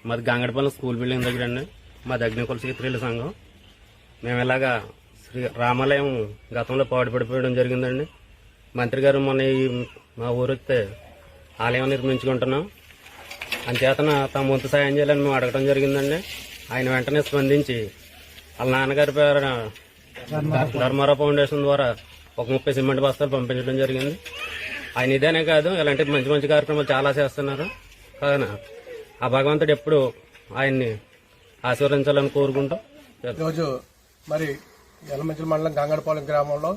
మాది గంగడపల్లి school building దగ్గర అండి. మాది అగ్నికుల క్షత్రియుల సంఘం. మేము ఇలాగా శ్రీ రామాలయం గతంలో పాడుపడిపోయడం జరిగిందండి. మంత్రి గారు మొన్న మా ఊరు వస్తే ఆలయం నిర్మించుకుంటున్నాం, అంచేతన తమ వంతు సాయం చేయాలని మేము అడగడం జరిగిందండి. ఆయన వెంటనే స్పందించి వాళ్ళ నాన్నగారి పేరు ధర్మారావు ఫౌండేషన్ ద్వారా ఒక 30 సిమెంట్ బస్తాలు పంపించడం జరిగింది. ఆయన ఇదేనే కాదు, ఇలాంటి మంచి మంచి కార్యక్రమాలు చాలా చేస్తున్నారు. కావున ఆ భగవంతుడు ఎప్పుడు ఆయన్ని ఆశీర్వదించాలని కోరుకుంటూ ఈరోజు మరి యలమంచిలి మండలం గంగడపాలెం గ్రామంలో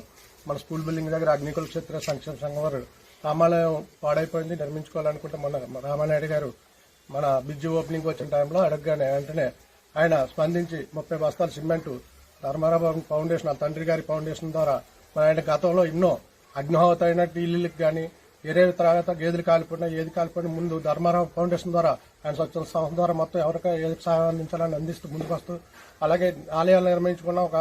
మన స్కూల్ బిల్డింగ్ దగ్గర అగ్నికుల క్షత్రియ సంక్షేమ సంఘం వారు రామాలయం పాడైపోయింది, నిర్మించుకోవాలనుకుంటే మన రామానాయుడు గారు మన బ్రిడ్జి ఓపెనింగ్ వచ్చిన టైంలో అడగగానే వెంటనే ఆయన స్పందించి 30 బస్తాల సిమెంటు ధర్మారావు ఫౌండేషన్ తండ్రి గారి ఫౌండేషన్ ద్వారా మన ఆయన గతంలో ఎన్నో అగ్నిహోత అయిన టీలీలకు కానీ వేరే తర్వాత గేదెలు కాలిపోయినా ఏది కాలిపోయినా ముందు ధర్మారావు ఫౌండేషన్ ద్వారా ఆయన స్వచ్ఛంద సంస్థ ద్వారా మొత్తం ఎవరికైనా ఏది సహాయం అందించాలని అందిస్తూ ముందుకు వస్తూ, అలాగే ఆలయాలు నిర్మించుకున్న ఒక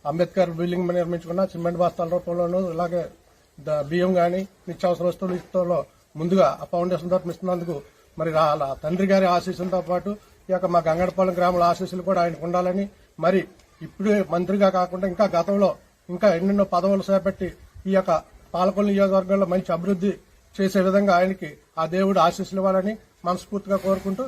అంబేద్కర్ బిల్డింగ్ నిర్మించుకున్న సిమెంట్ బస్తాల రూపంలోనూ ఇలాగే బియ్యం కానీ నిత్యావసర వస్తువులు ఇస్తూలో ముందుగా ఆ ఫౌండేషన్ ద్వారా ఇస్తున్నందుకు మరి తండ్రి గారి ఆశీస్సులతో పాటు ఈ యొక్క మా గంగడపాలెం గ్రామాల ఆశీస్సులు కూడా ఆయనకు ఉండాలని, మరి ఇప్పుడే మంత్రిగా కాకుండా ఇంకా గతంలో ఇంకా ఎన్నెన్నో పదవులు చేపట్టి ఈ యొక్క పాలకొల్లు నియోజకవర్గంలో మంచి అభివృద్ధి చేసే విధంగా ఆయనకి ఆ దేవుడు ఆశీస్సులు ఇవ్వాలని మనస్ఫూర్తిగా కోరుకుంటూ